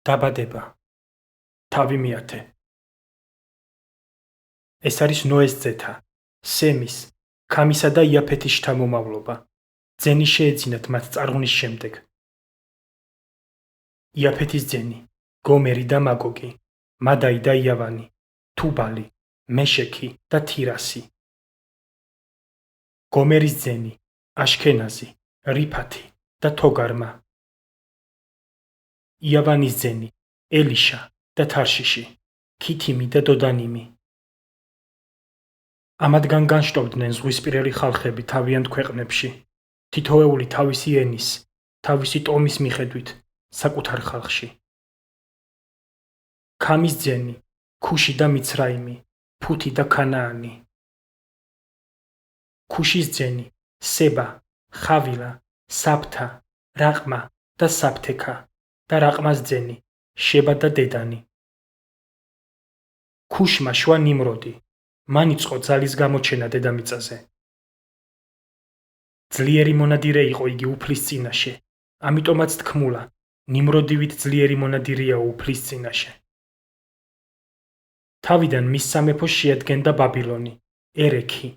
დაბადება. თავი მიათე. ეს არის ნოეს ძეთა, სემის, ქამისა და იაფეთის შთამომავლობა. ძენი შეეძინათ მათ წარღვნის შემდეგ. იაფეთის ძენი, გომერი და მაგოგი, მადაი და იავანი, თუბალი, მეშექი და თირასი. გომერის ძენი, აშქენაზი, რიფათი და თოგარმა. იავანის ძენი, ელიშა და თარშიში, ქითიმი და დოდანიმი. ამათგან განშტობდნენ ზღვისპირელი ხალხები თავიანთ ქვეყნებში, თითოეული თავისი ენის, თავისი ტომის მიხედვით, საკუთარ ხალხში. ქამის ძენი, ქუში და მიცრაიმი, ფუთი და ქანაანი. ქუშის ძენი, სება, ხავილა, საფთა, რაყმა და საფთექა და რაყმას ძენი, შება და დედანი. ქუშმა შვა ნიმროდი, მან იწყო ძალის გამოჩენა დედამიწაზე. ძლიერი მონადირე იყო იგი უფლის წინაშე, ამიტომაც თქმულა, ნიმროდივით ძლიერი მონადირეაო უფლის წინაშე. თავიდან მის სამეფოს შეადგენდა ბაბილონი, ერექი,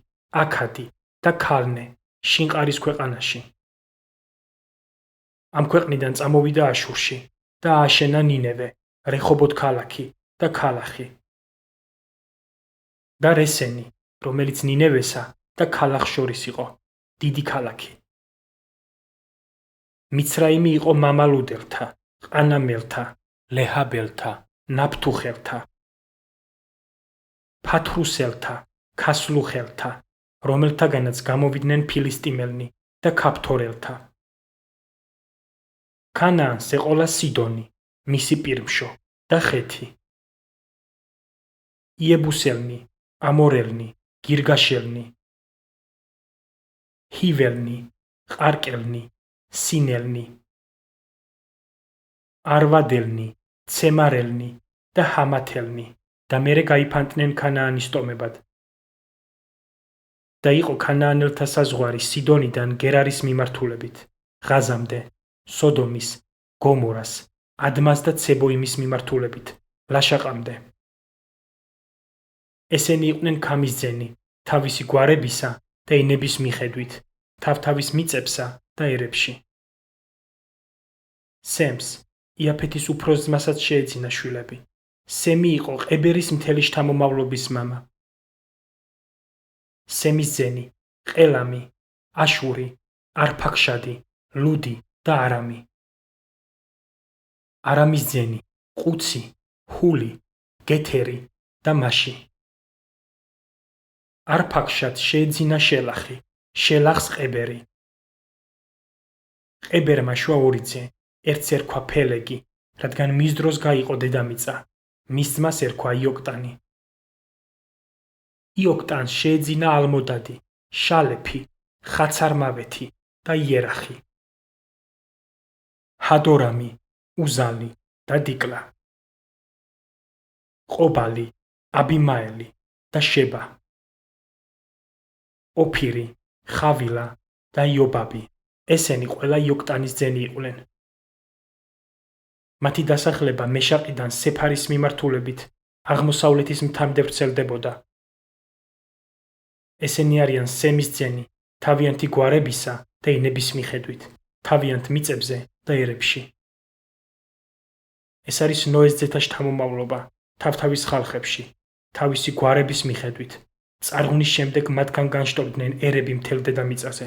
აქადი და ქალნე, შინყარის ქვეყანაში. ამ ქვეყნიდან წამოვიდა აშურში და ააშენა ნინევე, რეჰობოთ ქალაქი და ქალახი. და რესენი, რომელიც ნინევესა და ქალახს შორის იყო, დიდი ქალაქი. მიცრაიმი იყო მამალუდელთა, ყანამელთა, ლეჰაბელთა, ნაფთუხელთა, ფათრუსელთა, ქასლუხელთა, რომელთაგანაც გამოვიდნენ ფილისტიმელნი და ქაფთორელთა. ქანაანს ეყოლა სიდონი, მისი პირმშო და ხეთი. იებუსელნი, ამორელნი, გირგაშელნი, ჰიველნი, ყარკელნი, სინელნი, არვადელნი, ცემარელნი და ჰამათელნი და მერე გაიფანტნენ ქანაანის ტომებად. და იყო ქანაანელთა საზღვარი სიდონიდან გერარის მიმართულებით, ღაზამდე, სოდომის, გომორას, ადმას და ცებოიმის მიმართულებით, ლაშაყამდე. ესენი იყვნენ ქამის ძენი, თავისი გვარებისა და ენების მიხედვით, თავთავის მიწებსა და ერებში. სემს, იაფეთის უფროს ძმასაც შეეძინა შვილები. სემი იყო ყებერის მთელი შთამომავლობის მამა. სემის ძენი, ყელამი, აშური, არფაქშადი, ლუდი და არამი. არამის ძენი, ყუცი, ჰული, გეთერი და მაში. არფაქშადს შეეძინა შელახი, შელახს ყებერი. ყებერმა შვა ორი ძე, ერთს ერქვა ფელეგი, რადგან მის დროს გაიყო დედამიწა, მის ძმას ერქვა იოქტანი. იოქტანს შეეძინა ალმოდადი, შალეფი, ხაცარმავეთი და იერახი. ჰადორამი, უზალი და დიკლა. ყობალი, აბიმაელი და შება. ოფირი, ხავილა და იობაბი, ესენი ყველა იოქტანის ძენი იყვნენ. მათი დასახლება მეშაყიდან სეფარის მიმართულებით აღმოსავლეთის მთამდე ვრცელდებოდა. ესენი არიან სემის ძენი, თავიანთი გვარებისა და ენების მიხედვით, თავიანთ მიწებზე და ერებში. ეს არის ნოეს ძეთა შთამომავლობა, თავთავის ხალხებში, თავისი გვარების მიხედვით. წარღვნის შემდეგ მათგან განშტობდნენ ერები მთელ დედამიწაზე.